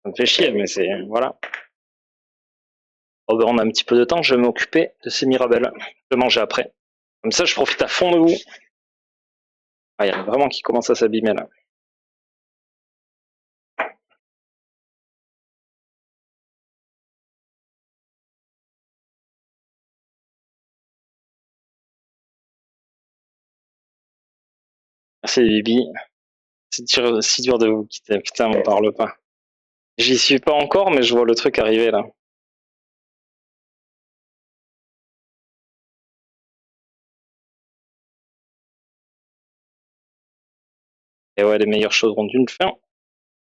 Ça me fait chier, mais c'est... Voilà. Oh, ben, on a un petit peu de temps, je vais m'occuper de ces mirabelles. Je vais manger après. Comme ça, je profite à fond de vous. Ah, il y a vraiment qui commence à s'abîmer, là. Merci, Bibi. Si dur de vous quitter. Putain, on parle pas. J'y suis pas encore, mais je vois le truc arriver, là. Et ouais, les meilleures choses ont une fin.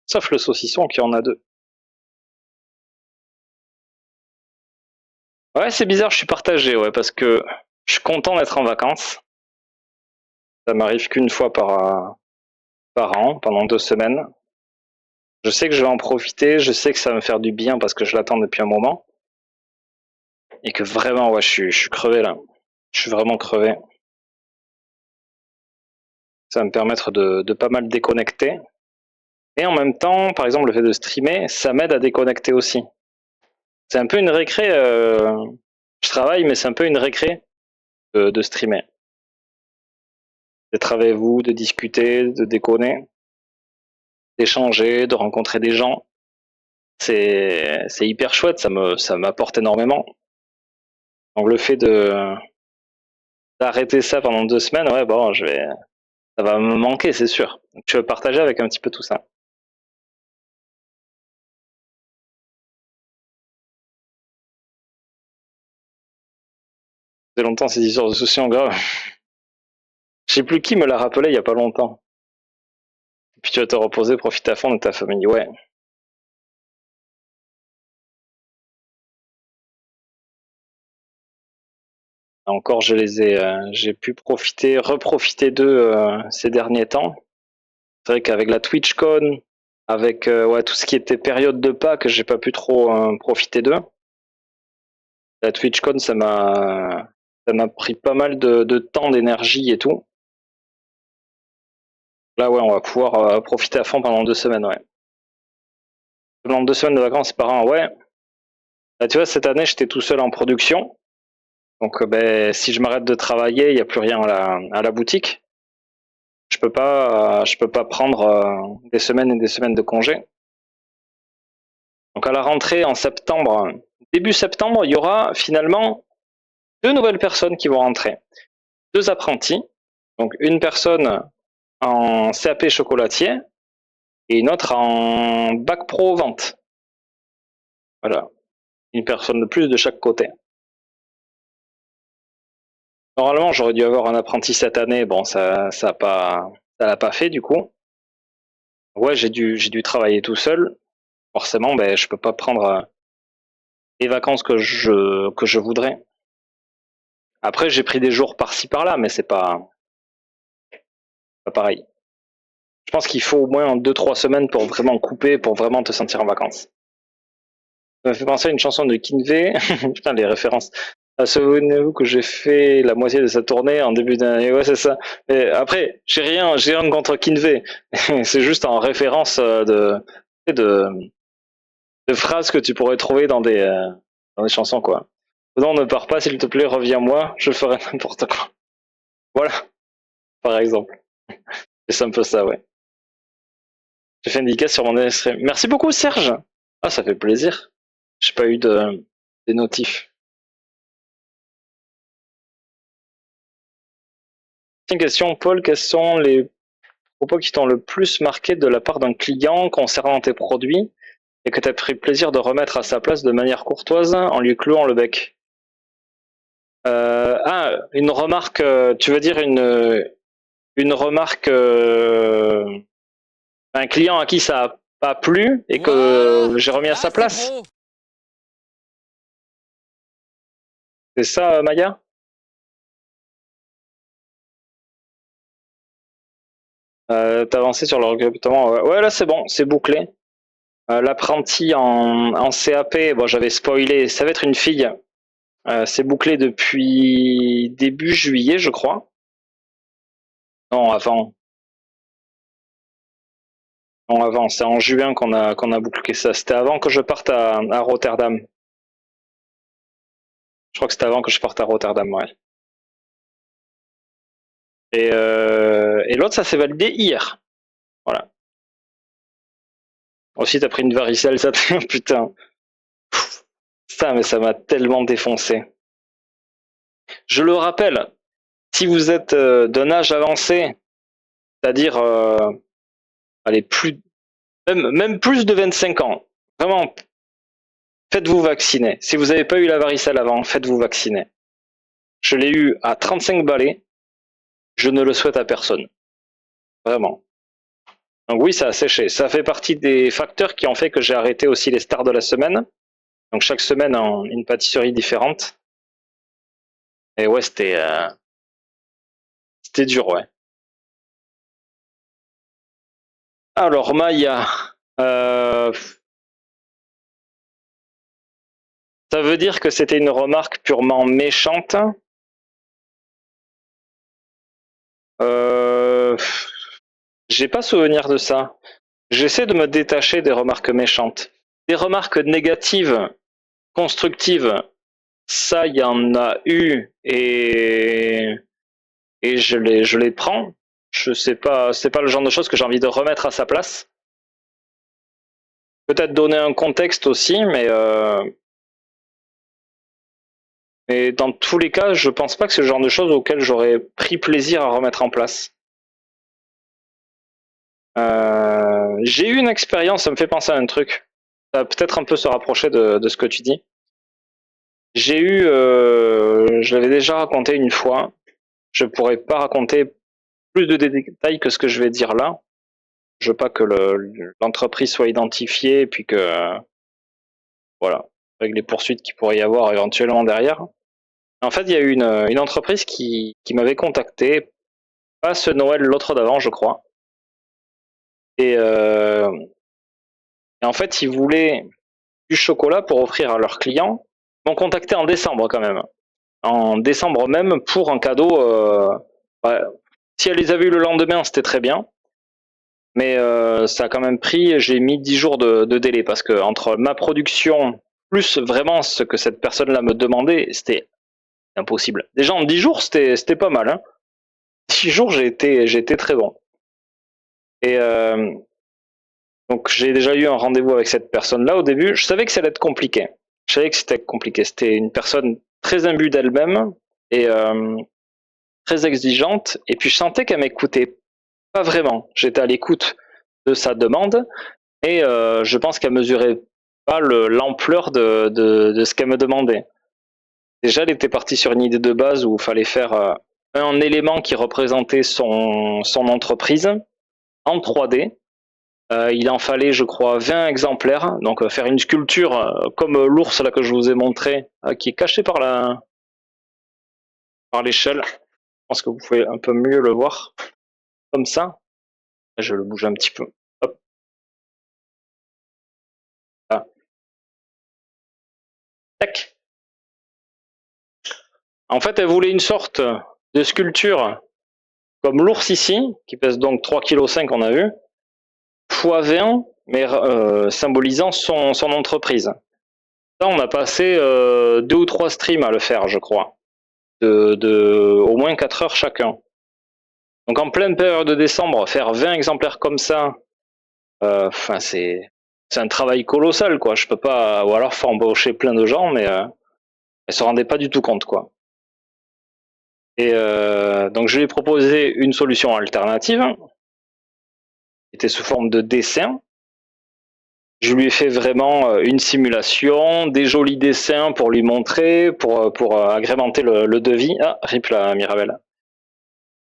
Sauf le saucisson qui en a deux. Ouais, c'est bizarre, je suis partagé, ouais, parce que je suis content d'être en vacances. Ça m'arrive qu'une fois par an, pendant 2 semaines. Je sais que je vais en profiter, je sais que ça va me faire du bien parce que je l'attends depuis un moment. Et que vraiment, ouais, je suis crevé là. Je suis vraiment crevé. Ça va me permettre de pas mal déconnecter. Et en même temps, par exemple, le fait de streamer, ça m'aide à déconnecter aussi. C'est un peu une récré. Je travaille, mais c'est un peu une récré de streamer. D'être avec vous, de discuter, de déconner, d'échanger, de rencontrer des gens. C'est hyper chouette, ça m'apporte énormément. Donc le fait d'arrêter ça pendant 2 semaines, ouais, bon, ça va me manquer, c'est sûr. Donc, je veux partager avec un petit peu tout ça. Ça fait longtemps ces histoires de soucis en grave. Je sais plus qui me l'a rappelé il y a pas longtemps. Et puis tu vas te reposer, profiter à fond de ta famille. Ouais. Encore, j'ai pu profiter, reprofiter d'eux ces derniers temps. C'est vrai qu'avec la TwitchCon, avec ouais, tout ce qui était période de Pâques, j'ai pas pu trop profiter d'eux. La TwitchCon, ça m'a pris pas mal de temps, d'énergie et tout. Là, ouais, on va pouvoir profiter à fond pendant 2 semaines, ouais. Pendant 2 semaines de vacances par an, ouais. Là, tu vois, cette année, j'étais tout seul en production. Donc, ben, si je m'arrête de travailler, il n'y a plus rien à la boutique. Je peux pas prendre des semaines et des semaines de congé. Donc, à la rentrée en septembre, début septembre, il y aura finalement 2 nouvelles personnes qui vont rentrer. 2 apprentis. Donc, une personne en CAP chocolatier et une autre en bac pro vente. Voilà. Une personne de plus de chaque côté. Normalement, j'aurais dû avoir un apprenti cette année. Bon, ça l'a pas fait du coup. Ouais, j'ai dû travailler tout seul. Forcément, ben, je peux pas prendre les vacances que je voudrais. Après, j'ai pris des jours par-ci par-là, mais c'est pas pareil. Je pense qu'il faut au moins 2-3 semaines pour vraiment couper, pour vraiment te sentir en vacances. Ça me fait penser à une chanson de Kinvey. Putain, les références. Ah, souvenez-vous que j'ai fait la moitié de sa tournée en début d'année. Ouais, c'est ça. Mais après, j'ai rien contre Kinvey. C'est juste en référence de, de phrases que tu pourrais trouver dans des chansons, quoi. Non, ne pars pas, s'il te plaît, reviens-moi, je ferai n'importe quoi. Voilà, par exemple. C'est un peu ça, ouais. J'ai fait une dédicace sur mon stream. Merci beaucoup, Serge. Ah, ça fait plaisir. J'ai pas eu des notifs. Une question, Paul, quels sont les propos qui t'ont le plus marqué de la part d'un client concernant tes produits et que tu as pris plaisir de remettre à sa place de manière courtoise en lui clouant le bec? Une remarque, tu veux dire une remarque, un client à qui ça a pas plu et que Ouah, j'ai remis à là sa c'est place? beau. C'est ça, Maya? T'as avancé sur le recrutement? Ouais, ouais, là c'est bon, c'est bouclé. L'apprenti en CAP, bon, j'avais spoilé, ça va être une fille. C'est bouclé depuis début juillet, je crois. Non, avant. Non, avant, c'est en juin qu'on a bouclé ça. C'était avant que je parte à Rotterdam. Je crois que c'était avant que je parte à Rotterdam, ouais. Et l'autre, ça s'est validé hier. Voilà. Aussi, t'as pris une varicelle, ça, putain. Ça, mais ça m'a tellement défoncé. Je le rappelle, si vous êtes d'un âge avancé, c'est-à-dire, allez, même plus de 25 ans, vraiment, faites-vous vacciner. Si vous n'avez pas eu la varicelle avant, faites-vous vacciner. Je l'ai eu à 35 balais, je ne le souhaite à personne. Vraiment. Donc oui, ça a séché. Ça fait partie des facteurs qui ont fait que j'ai arrêté aussi les stars de la semaine. Donc chaque semaine, une pâtisserie différente. Et ouais, c'était dur, ouais. Alors, Maya, euh, ça veut dire que c'était une remarque purement méchante. Euh, j'ai pas souvenir de ça. J'essaie de me détacher des remarques méchantes. Des remarques négatives, constructives, ça, il y en a eu et je les prends. Je sais pas, c'est pas le genre de choses que j'ai envie de remettre à sa place. Peut-être donner un contexte aussi, mais dans tous les cas, je pense pas que c'est le genre de choses auxquelles j'aurais pris plaisir à remettre en place. J'ai eu une expérience, ça me fait penser à un truc. Ça va peut-être un peu se rapprocher de ce que tu dis. J'ai eu, je l'avais déjà raconté une fois. Je pourrais pas raconter plus de détails que ce que je vais dire là. Je veux pas que l'entreprise soit identifiée et puis que voilà, avec les poursuites qu'il pourrait y avoir éventuellement derrière. En fait, il y a eu une entreprise qui m'avait contacté, pas ce Noël, l'autre d'avant, je crois. Et, euh, et en fait, ils voulaient du chocolat pour offrir à leurs clients. Ils m'ont contacté en décembre quand même. En décembre même pour un cadeau. Ouais, si elle les avait eu le lendemain, c'était très bien. Mais ça a quand même pris, j'ai mis 10 jours de délai parce que entre ma production plus vraiment ce que cette personne-là me demandait, c'était impossible. Déjà en 10 jours, c'était pas mal. Hein. 10 jours, j'ai été très bon. Et donc j'ai déjà eu un rendez-vous avec cette personne-là au début. Je savais que ça allait être compliqué. Je savais que c'était compliqué. C'était une personne très imbue d'elle-même et très exigeante. Et puis je sentais qu'elle m'écoutait pas vraiment. J'étais à l'écoute de sa demande et je pense qu'elle mesurait pas l'ampleur de ce qu'elle me demandait. Déjà, elle était partie sur une idée de base où il fallait faire un élément qui représentait son entreprise en 3D. Il en fallait, je crois, 20 exemplaires. Donc faire une sculpture comme l'ours là que je vous ai montré, qui est caché par l'échelle. Je pense que vous pouvez un peu mieux le voir comme ça. Je le bouge un petit peu. Hop, là. Tac. En fait, elle voulait une sorte de sculpture comme l'ours ici, qui pèse donc 3,5 kg, on a vu, fois 20, mais symbolisant son entreprise. Là, on a passé 2 ou 3 streams à le faire, je crois, de au moins 4 heures chacun. Donc en pleine période de décembre, faire 20 exemplaires comme ça, enfin c'est un travail colossal, quoi. Je peux pas, ou alors faut embaucher plein de gens, mais elles se rendaient pas du tout compte, quoi. Et donc je lui ai proposé une solution alternative, qui était sous forme de dessin. Je lui ai fait vraiment une simulation, des jolis dessins pour lui montrer, pour agrémenter le devis. Ah, rip la Mirabelle.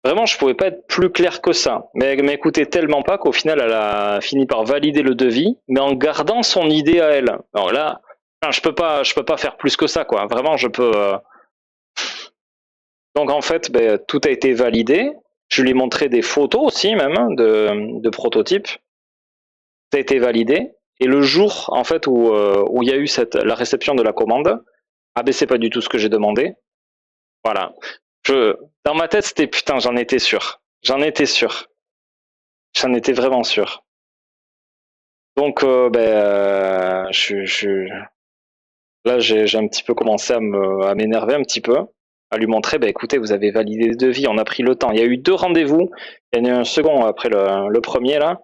Vraiment, je pouvais pas être plus clair que ça. Mais elle m'écoutait tellement pas qu'au final, elle a fini par valider le devis, mais en gardant son idée à elle. Alors là, je peux pas faire plus que ça, quoi. Vraiment, je peux. Donc en fait, ben, tout a été validé. Je lui ai montré des photos aussi, même, hein, de prototypes. Ça a été validé. Et le jour, en fait, où il y a eu la réception de la commande, ah ben c'est pas du tout ce que j'ai demandé. Voilà. Dans ma tête, c'était putain, j'en étais sûr. J'en étais sûr. J'en étais vraiment sûr. Donc, là, j'ai un petit peu commencé à m'énerver un petit peu, à lui montrer, écoutez, vous avez validé le devis, on a pris le temps. Il y a eu 2 rendez-vous, il y en a eu un second après le premier là,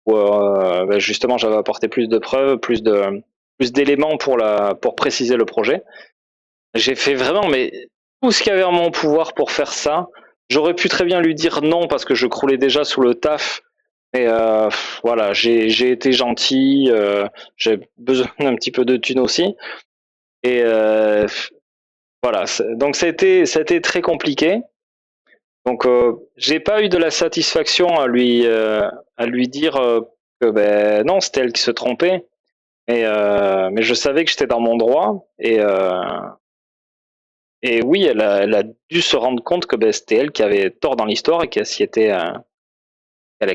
où justement j'avais apporté plus de preuves, plus d'éléments pour préciser le projet. J'ai fait vraiment tout ce qu'il y avait en mon pouvoir pour faire ça. J'aurais pu très bien lui dire non parce que je croulais déjà sous le taf. Mais voilà, j'ai été gentil, j'ai besoin d'un petit peu de thunes aussi. Et voilà, donc ça a été très compliqué. Donc j'ai pas eu de la satisfaction à lui dire que non, c'était elle qui se trompait. Mais je savais que j'étais dans mon droit et oui, elle a dû se rendre compte que c'était elle qui avait tort dans l'histoire et qu'elle s'y était,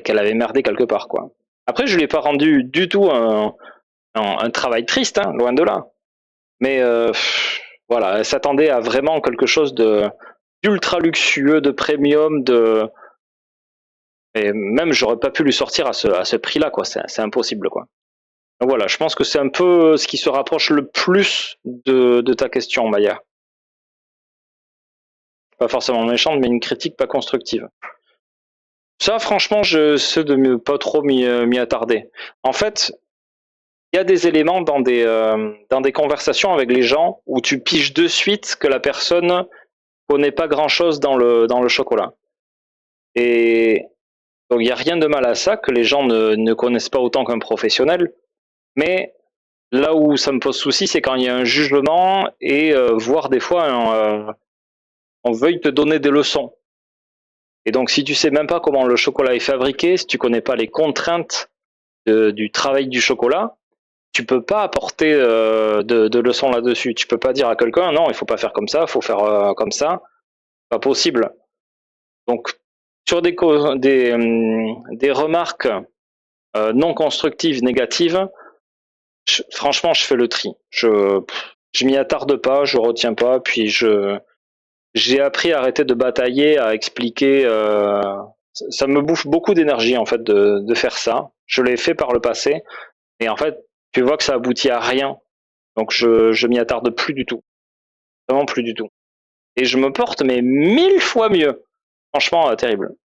qu'elle avait merdé quelque part, quoi. Après, je lui ai pas rendu du tout un travail triste, hein, loin de là. Mais voilà, elle s'attendait à vraiment quelque chose d'ultra luxueux, de premium, et même j'aurais pas pu lui sortir à ce prix-là, quoi. C'est impossible, quoi. Donc voilà, je pense que c'est un peu ce qui se rapproche le plus de ta question, Maya. Pas forcément méchante, mais une critique pas constructive. Ça, franchement, je sais de ne pas trop m'y attarder. En fait, il y a des éléments dans des conversations avec les gens où tu piges de suite que la personne connaît pas grand-chose dans le chocolat. Et donc, il n'y a rien de mal à ça, que les gens ne connaissent pas autant qu'un professionnel. Mais là où ça me pose souci, c'est quand il y a un jugement et voire des fois on veuille te donner des leçons. Et donc, si tu sais même pas comment le chocolat est fabriqué, si tu connais pas les contraintes du travail du chocolat, tu peux pas apporter de leçons là-dessus. Tu peux pas dire à quelqu'un non, il faut pas faire comme ça, il faut faire comme ça. Pas possible. Donc, sur des remarques non constructives, négatives, franchement, je fais le tri. Je m'y attarde pas, je retiens pas, puis j'ai appris à arrêter de batailler, à expliquer. Ça me bouffe beaucoup d'énergie en fait de faire ça. Je l'ai fait par le passé, et en fait, tu vois que ça aboutit à rien. Donc je m'y attarde plus du tout, vraiment plus du tout. Et je me porte mais 1000 fois mieux. Franchement, terrible.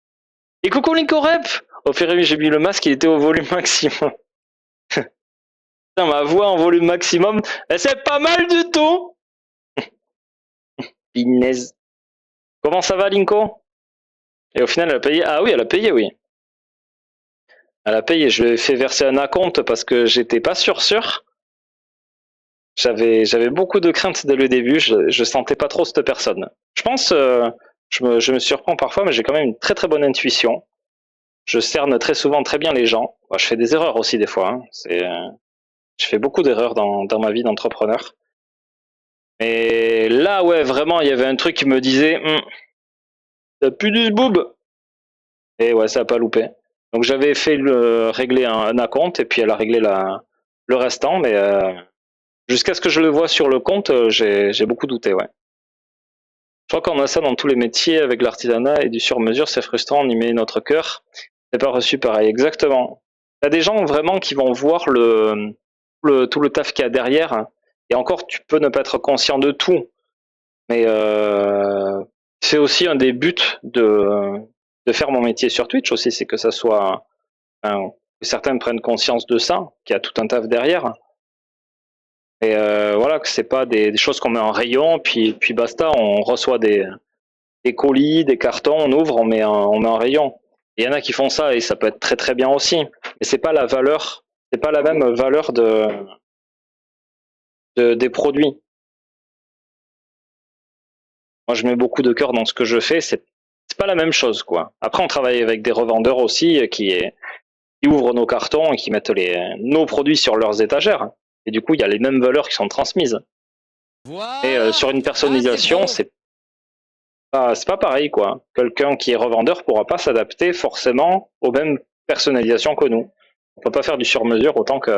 Et coucou Linkorep. Au fur et à mesure j'ai mis le masque, il était au volume maximum. Putain, ma voix en volume maximum, c'est pas mal du tout. Pinaise. Comment ça va, Linko? Et au final, elle a payé. Ah oui, elle a payé, oui. Elle a payé. Je lui ai fait verser un acompte parce que j'étais pas sûr. J'avais beaucoup de craintes dès le début. Je sentais pas trop cette personne. Je pense, je me surprends parfois, mais j'ai quand même une très très bonne intuition. Je cerne très souvent très bien les gens. Bon, je fais des erreurs aussi des fois. Hein. Je fais beaucoup d'erreurs dans ma vie d'entrepreneur. Et là, ouais, vraiment, il y avait un truc qui me disait, t'as plus du boob. Et ouais, ça a pas loupé. Donc j'avais fait régler un acompte et puis elle a réglé le restant, mais jusqu'à ce que je le vois sur le compte, j'ai beaucoup douté, ouais. Je crois qu'on a ça dans tous les métiers avec l'artisanat et du sur-mesure, c'est frustrant, on y met notre cœur. C'est pas reçu pareil, exactement. T'as des gens vraiment qui vont voir tout le taf qu'il y a derrière, et encore, tu peux ne pas être conscient de tout, mais c'est aussi un des buts de faire mon métier sur Twitch aussi, c'est que ça soit, enfin, que certains prennent conscience de ça, qu'il y a tout un taf derrière. Et voilà, que c'est pas des choses qu'on met en rayon, puis basta, on reçoit des colis, des cartons, on ouvre, on met en rayon. Il y en a qui font ça et ça peut être très très bien aussi. Mais c'est pas la valeur, c'est pas la même valeur des produits. Moi, je mets beaucoup de cœur dans ce que je fais. C'est pas la même chose, quoi. Après, on travaille avec des revendeurs aussi qui ouvrent nos cartons et qui mettent nos produits sur leurs étagères. Et du coup, il y a les mêmes valeurs qui sont transmises. Et Voilà. sur une Ah, c'est personnalisation, bon. c'est pas pareil, quoi. Quelqu'un qui est revendeur pourra pas s'adapter forcément aux mêmes personnalisations que nous. On peut pas faire du sur-mesure autant que,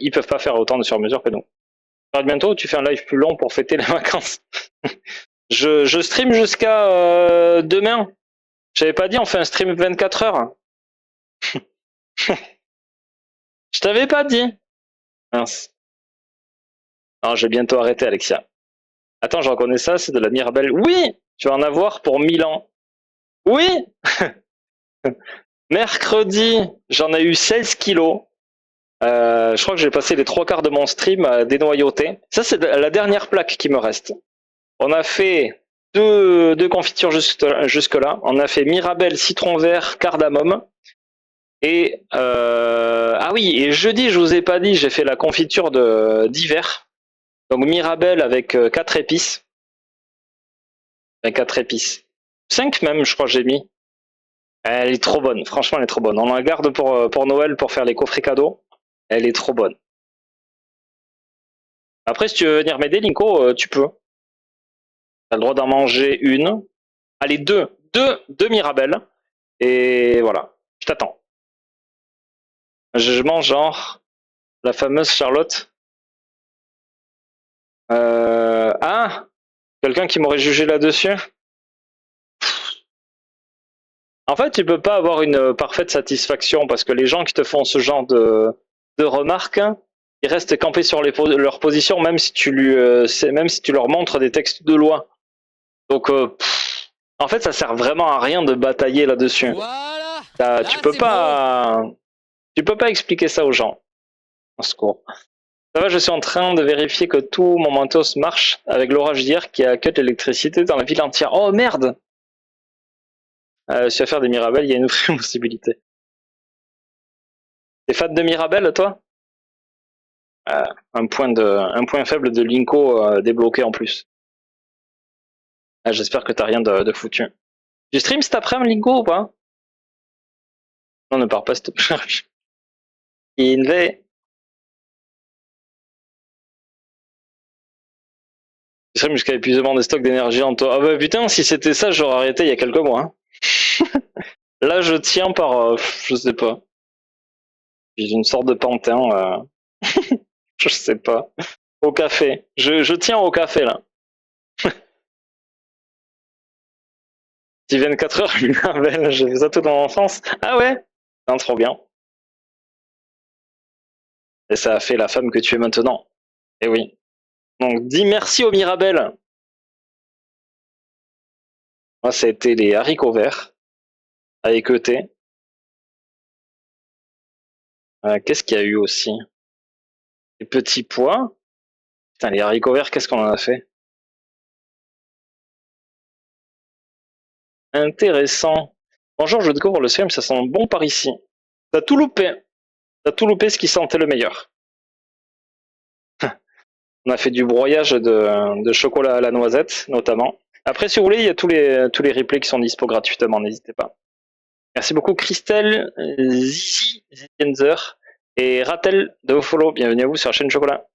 ils peuvent pas faire autant de sur-mesure que nous. Alors, bientôt, tu fais un live plus long pour fêter les vacances. Je stream jusqu'à demain. J'avais pas dit, on fait un stream 24 heures. Je t'avais pas dit. Mince. Non, je vais bientôt arrêter, Alexia. Attends, je reconnais ça, c'est de la Mirabelle. Oui, tu vas en avoir pour 1000 ans. Oui, mercredi, j'en ai eu 16 kilos. Je crois que j'ai passé les 3 quarts de mon stream à dénoyauter. Ça, c'est la dernière plaque qui me reste. On a fait deux confitures jusque-là. On a fait Mirabelle, citron vert, cardamome. Et ah oui, et jeudi, je vous ai pas dit, j'ai fait la confiture d'hiver. Donc Mirabelle avec 4 épices. Avec 4 épices. 5 même, je crois que j'ai mis. Elle est trop bonne, franchement, elle est trop bonne. On la garde pour Noël pour faire les coffrets cadeaux. Elle est trop bonne. Après, si tu veux venir m'aider, Linko, tu peux. T'as le droit d'en manger une. Allez, deux Mirabelles. Et voilà, je t'attends. Je mange genre la fameuse Charlotte. Ah, quelqu'un qui m'aurait jugé là-dessus. En fait, tu peux pas avoir une parfaite satisfaction parce que les gens qui te font ce genre de remarques, ils restent campés sur leur position même si même si tu leur montres des textes de loi. Donc, en fait, ça sert vraiment à rien de batailler là-dessus. Voilà. Tu peux pas expliquer ça aux gens. Au secours. Ça va, je suis en train de vérifier que tout mon matos marche avec l'orage d'hier qui a cut l'électricité dans la ville entière. Oh merde! Si tu vas faire des Mirabelles, il y a une vraie possibilité. T'es fan de Mirabelle, toi? Un point faible de Linko débloqué en plus. J'espère que t'as rien de foutu. Tu stream cet après-midi, Linko, ou pas? Non, ne pars pas, s'il te plaît. Inve. Tu stream jusqu'à épuisement des stocks d'énergie en toi. Ah bah putain, si c'était ça, j'aurais arrêté il y a quelques mois. Hein. Là, je tiens par... je sais pas. J'ai une sorte de pantin. Je sais pas. Au café. Je tiens au café, là. Si 24 heures, Mirabelle, j'ai fait ça toute mon enfance. Ah ouais? Non, trop bien. Et ça a fait la femme que tu es maintenant. Eh oui. Donc, dis merci aux Mirabelle. Moi, ça a été les haricots verts à équeuter. Qu'est-ce qu'il y a eu aussi? Les petits pois. Putain, les haricots verts, qu'est-ce qu'on en a fait? Intéressant. Bonjour, je découvre le stream, ça sent bon par ici. T'as tout loupé. T'as tout loupé ce qui sentait le meilleur. On a fait du broyage de chocolat à la noisette, notamment. Après, si vous voulez, il y a tous les replays qui sont dispo gratuitement, n'hésitez pas. Merci beaucoup Christelle, Zizi, Zienzer et Ratel de vos follow. Bienvenue à vous sur la chaîne Chocolat.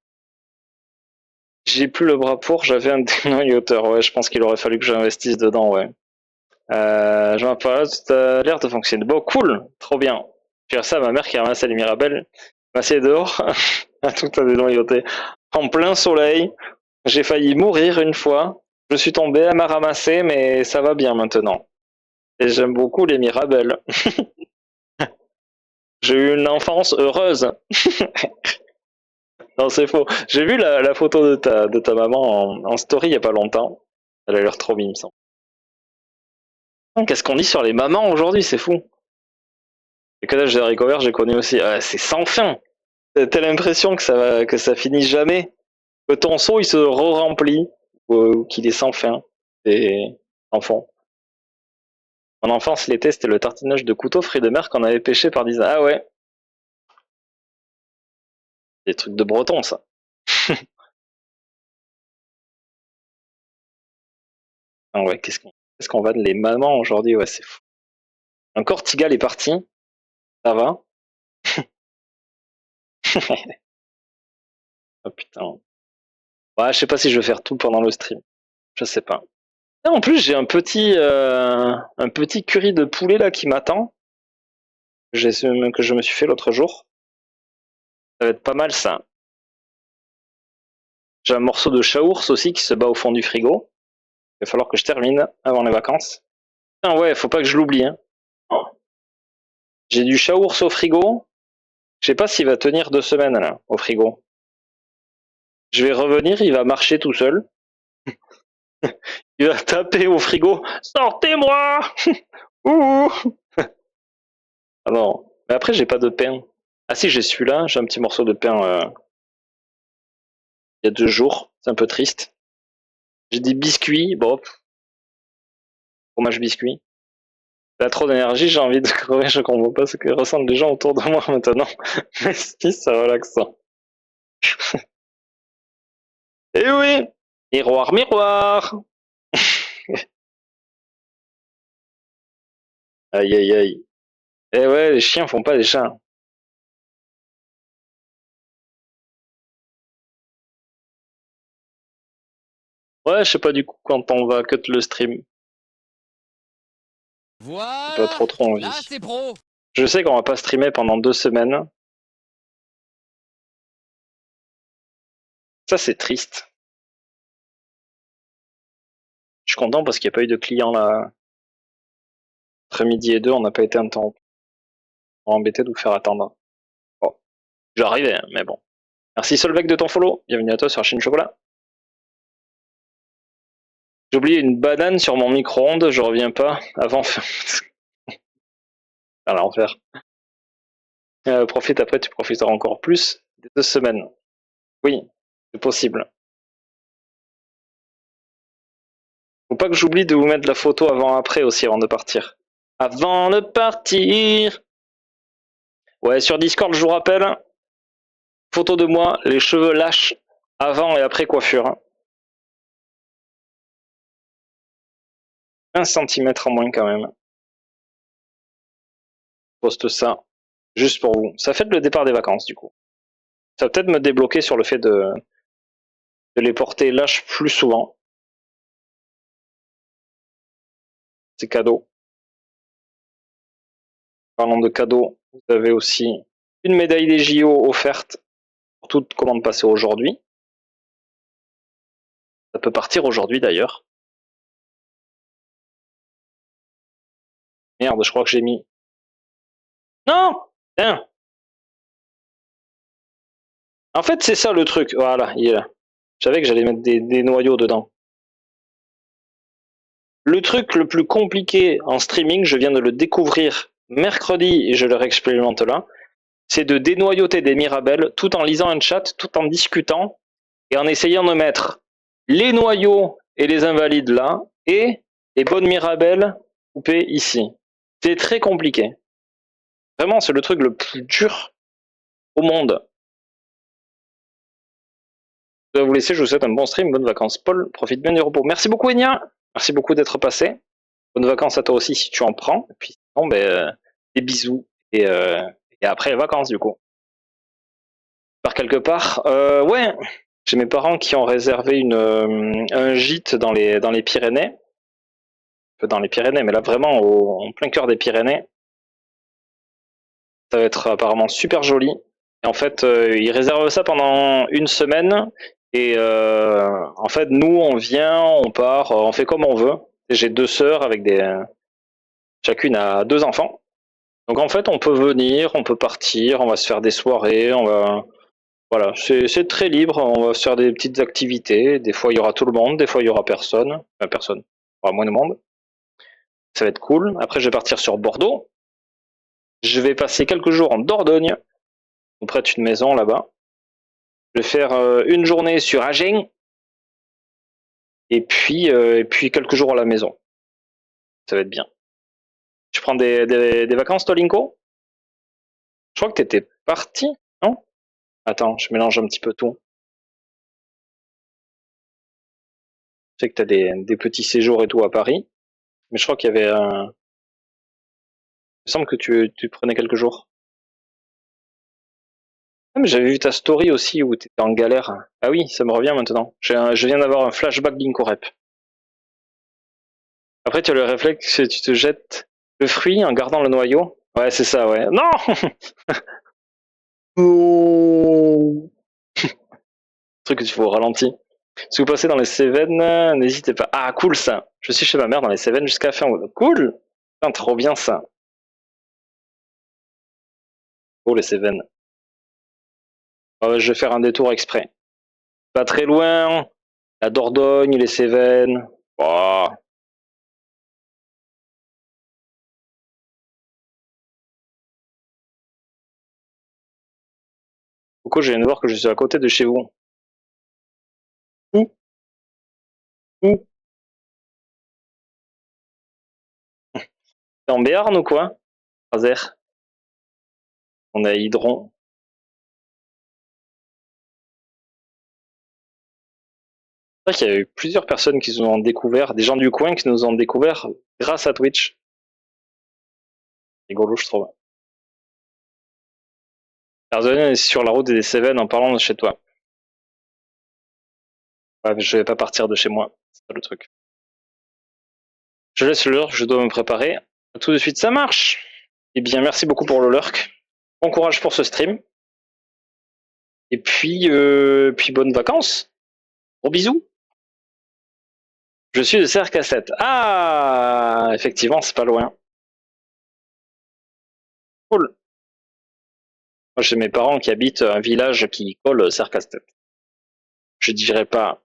J'ai plus le bras pour, j'avais un dénoyauteur. Ouais, je pense qu'il aurait fallu que j'investisse dedans, ouais. Je m'en parle, tout a l'air de fonctionner. Bon, cool, trop bien. Puis ça, ma mère qui a ramassé les Mirabelles, m'a essayé dehors, à tout a dénoyauté. En plein soleil, j'ai failli mourir une fois. Je suis tombé, elle m'a ramassé, mais ça va bien maintenant. Et j'aime beaucoup les Mirabelles. J'ai eu une enfance heureuse. Non, c'est faux. J'ai vu la photo de ta maman en story il y a pas longtemps. Elle a l'air trop mime, ça. Qu'est-ce qu'on dit sur les mamans aujourd'hui? C'est fou. Et que l'âge des haricots verts, j'ai connu aussi. C'est sans fin. T'as l'impression que ça finit jamais. Que ton seau, il se re-remplit. Ou qu'il est sans fin. Et en fond. Mon enfance, l'été, c'était le tartinage de couteaux fruits de mer qu'on avait pêché par dizaines. Ah ouais. Des trucs de breton, ça. Ah ouais, qu'est-ce qu'on va de les mamans aujourd'hui? Ouais, c'est fou. Encore Tigal est parti. Ça va? Oh putain. Ouais, je sais pas si je vais faire tout pendant le stream. Je sais pas. Et en plus, j'ai un petit curry de poulet là qui m'attend. Que je me suis fait l'autre jour. Ça va être pas mal ça. J'ai un morceau de chaours aussi qui se bat au fond du frigo. Il va falloir que je termine avant les vacances. Ah ouais, faut pas que je l'oublie. Hein. J'ai du chaours au frigo. Je sais pas s'il va tenir 2 semaines là, au frigo. Je vais revenir, il va marcher tout seul. Il va taper au frigo. Sortez-moi. Ouh. Ah non. Mais après, j'ai pas de pain. Ah si, j'ai celui-là. J'ai un petit morceau de pain il y a 2 jours. C'est un peu triste. J'ai des biscuits. Bon, fromage biscuit. T'as trop d'énergie, j'ai envie de crever. Je comprends pas ce que ressentent les gens autour de moi maintenant. Mais si, ça relaxe ça. Eh oui. Miroir, miroir. Aïe, aïe, aïe. Eh ouais, les chiens font pas des chats. Ouais, je sais pas du coup quand on va cut le stream. J'ai pas Voilà, trop là envie. c'est pro. Je sais qu'on va pas streamer pendant 2 semaines. Ça, c'est triste. Je suis content parce qu'il n'y a pas eu de clients là. Entre midi et 2, on n'a pas été un temps embêté de vous faire attendre. Bon, j'arrivais, hein, mais bon. Merci Solveig de ton follow. Bienvenue à toi sur Chine Chocolat. J'ai oublié une banane sur mon micro-ondes, je reviens pas avant. À l'enfer. Profite après, tu profiteras encore plus des 2 semaines. Oui, c'est possible. Faut pas que j'oublie de vous mettre la photo avant-après aussi avant de partir. Avant de partir. Ouais, sur Discord, je vous rappelle, photo de moi, les cheveux lâches, avant et après coiffure. 1 centimètre en moins quand même. Poste ça, juste pour vous. Ça fait le départ des vacances du coup. Ça va peut-être me débloquer sur le fait de les porter lâches plus souvent. C'est cadeau. Parlant de cadeaux, vous avez aussi une médaille des JO offerte pour toute commande passée aujourd'hui. Ça peut partir aujourd'hui d'ailleurs. Merde, je crois que j'ai mis... Non. Tiens. En fait, c'est ça le truc. Voilà, il est là. Je savais que j'allais mettre des noyaux dedans. Le truc le plus compliqué en streaming, je viens de le découvrir mercredi et je le réexpérimente là, c'est de dénoyauter des mirabelles tout en lisant un chat, tout en discutant et en essayant de mettre les noyaux et les invalides là et les bonnes mirabelles coupées ici. C'est très compliqué. Vraiment, c'est le truc le plus dur au monde. Je dois vous laisser, je vous souhaite un bon stream, bonnes vacances. Paul, profite bien du repos. Merci beaucoup Enya, merci beaucoup d'être passé. Bonnes vacances à toi aussi si tu en prends. Et puis sinon, des bisous. Et après les vacances du coup. Par quelque part. Ouais, j'ai mes parents qui ont réservé un gîte dans les Pyrénées. Dans les Pyrénées, mais là vraiment en plein cœur des Pyrénées. Ça va être apparemment super joli. Et en fait, ils réservent ça pendant 1 semaine. Et en fait, nous, on vient, on part, on fait comme on veut. J'ai 2 sœurs avec chacune a 2 enfants. Donc en fait, on peut venir, on peut partir, on va se faire des soirées, voilà, c'est très libre, on va se faire des petites activités. Des fois, il y aura tout le monde, des fois, il y aura personne. Enfin, personne, il y aura moins de monde. Ça va être cool. Après, je vais partir sur Bordeaux. Je vais passer quelques jours en Dordogne. On prête une maison là-bas. Je vais faire une journée sur Agen. Et puis quelques jours à la maison. Ça va être bien. Tu prends des vacances, toi, Linko? Je crois que t'étais parti, non? Attends, je mélange un petit peu tout. Je sais que t'as des petits séjours et tout à Paris. Mais je crois qu'il y avait un... Il me semble que tu prenais quelques jours. Ah, mais j'avais vu ta story aussi où t'étais en galère. Ah oui, ça me revient maintenant. Je viens d'avoir un flashback d'Incorep. Après, tu as le réflexe que tu te jettes le fruit en gardant le noyau. Ouais, c'est ça, ouais. Non. Oh. Truc que tu fais au ralenti. Si vous passez dans les Cévennes, n'hésitez pas. Ah, cool ça. Je suis chez ma mère dans les Cévennes jusqu'à la fin. Cool. Putain, trop bien ça. Oh, les Cévennes. Je vais faire un détour exprès. Pas très loin. La Dordogne, les Cévennes. Oh. Pourquoi je viens de voir que je suis à côté de chez vous? Où? Où? T'es en Béarn ou quoi? Razer. On est à Hydron. C'est vrai qu'il y a eu plusieurs personnes qui nous ont découvert, des gens du coin qui nous ont découvert grâce à Twitch. Rigolo, je trouve. Arzonian est sur la route des Cévennes en parlant de chez toi. Ouais, je vais pas partir de chez moi. C'est ça le truc. Je laisse l'heure, je dois me préparer. À tout de suite, ça marche. Eh bien, merci beaucoup pour le lurk. Bon courage pour ce stream. Et puis bonnes vacances. Gros bisous. Je suis de Serre-Cassette. Ah, effectivement, c'est pas loin. Cool. Moi, j'ai mes parents qui habitent un village qui colle Serre-Cassette. Je dirais pas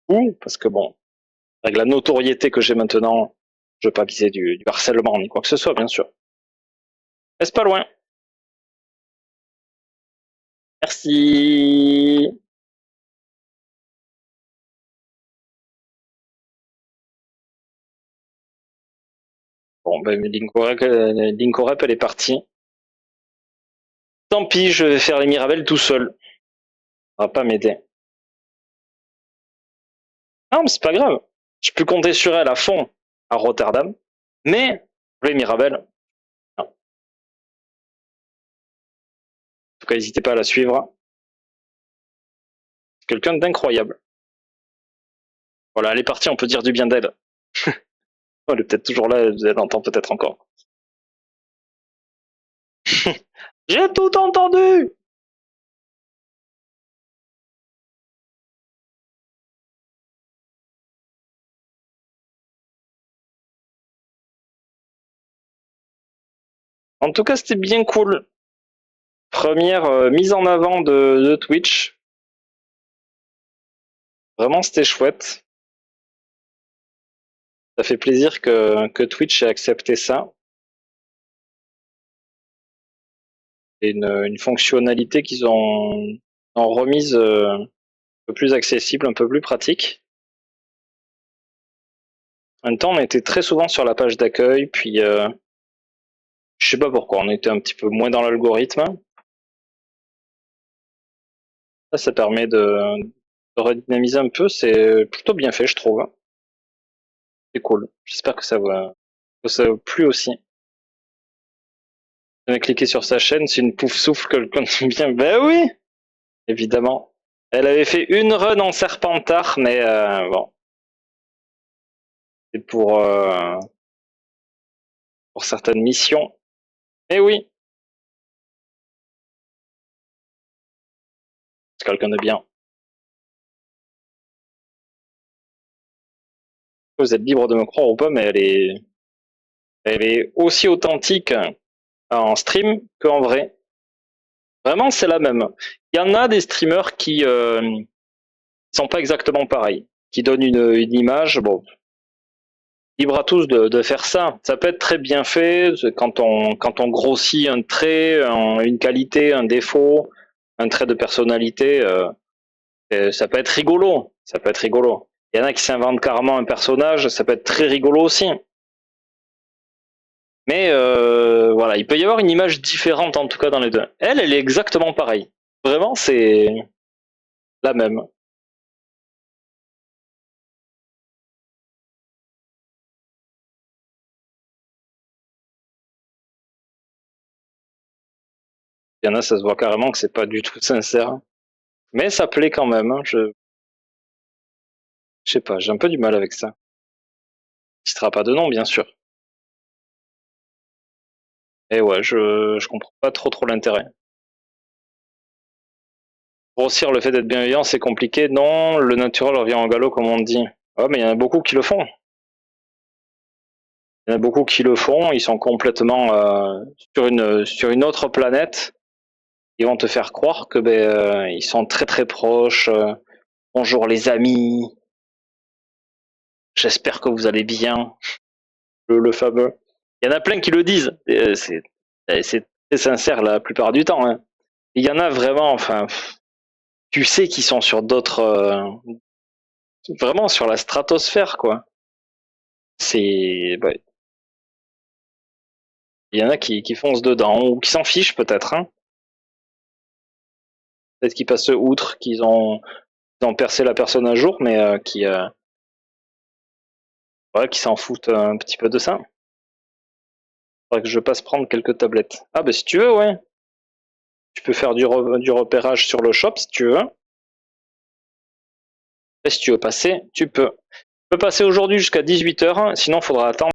où, parce que bon, avec la notoriété que j'ai maintenant, je veux pas viser du harcèlement ni quoi que ce soit, bien sûr. Mais c'est pas loin. Merci. Bon, ben, Linkorep, elle est partie. Tant pis, je vais faire les Mirabelles tout seul. Ça va pas m'aider. Non, mais c'est pas grave. Je peux compter sur elle à fond à Rotterdam. Mais les Mirabelles, non. En tout cas, n'hésitez pas à la suivre. C'est quelqu'un d'incroyable. Voilà, elle est partie, on peut dire du bien d'elle. Elle est peut-être toujours là, elle entend peut-être encore. J'ai tout entendu! En tout cas, c'était bien cool. Première mise en avant de Twitch. Vraiment, c'était chouette. Ça fait plaisir que Twitch ait accepté ça. C'est une fonctionnalité qu'ils ont remise un peu plus accessible, un peu plus pratique. En même temps, on était très souvent sur la page d'accueil, puis je sais pas pourquoi, on était un petit peu moins dans l'algorithme. Ça permet de redynamiser un peu, c'est plutôt bien fait, je trouve. C'est cool. J'espère que ça vous plu aussi. Vous avez cliqué sur sa chaîne, c'est une pouf souffle que le compte bien. Ben oui, évidemment. Elle avait fait une run en Serpentard, mais bon, c'est pour certaines missions. Eh oui, c'est quelqu'un de bien. Vous êtes libre de me croire ou pas, mais elle est aussi authentique en stream qu'en vrai. Vraiment, c'est la même. Il y en a des streamers qui sont pas exactement pareils, qui donnent une image. Bon, libre à tous de faire ça. Ça peut être très bien fait quand on grossit un trait, une qualité, un défaut, un trait de personnalité. Ça peut être rigolo. Ça peut être rigolo. Il y en a qui s'inventent carrément un personnage. Ça peut être très rigolo aussi. Mais voilà, il peut y avoir une image différente en tout cas dans les deux. Elle est exactement pareille. Vraiment, c'est la même. Il y en a, ça se voit carrément que c'est pas du tout sincère. Mais ça plaît quand même. Hein. Je sais pas, j'ai un peu du mal avec ça. Il ne sera pas de nom, bien sûr. Et ouais, je comprends pas trop l'intérêt. Grossir le fait d'être bienveillant, c'est compliqué. Non, le naturel revient en galop, comme on dit. Ouais, mais il y en a beaucoup qui le font. Il y en a beaucoup qui le font. Ils sont complètement sur une autre planète. Ils vont te faire croire que ils sont très très proches. Bonjour les amis. J'espère que vous allez bien. Le fameux. Il y en a plein qui le disent. C'est très sincère la plupart du temps. Hein. Il y en a vraiment, enfin, tu sais qu'ils sont sur d'autres, vraiment sur la stratosphère, quoi. C'est, il y en a qui foncent dedans ou qui s'en fichent peut-être. Hein. Peut-être qu'ils passent outre, qu'ils ont percé la personne un jour, mais qui s'en foutent un petit peu de ça. Faudrait que je passe prendre quelques tablettes. Ah bah si tu veux, ouais. Tu peux faire du repérage sur le shop si tu veux. Et si tu veux passer, tu peux. Tu peux passer aujourd'hui jusqu'à 18h, sinon il faudra attendre.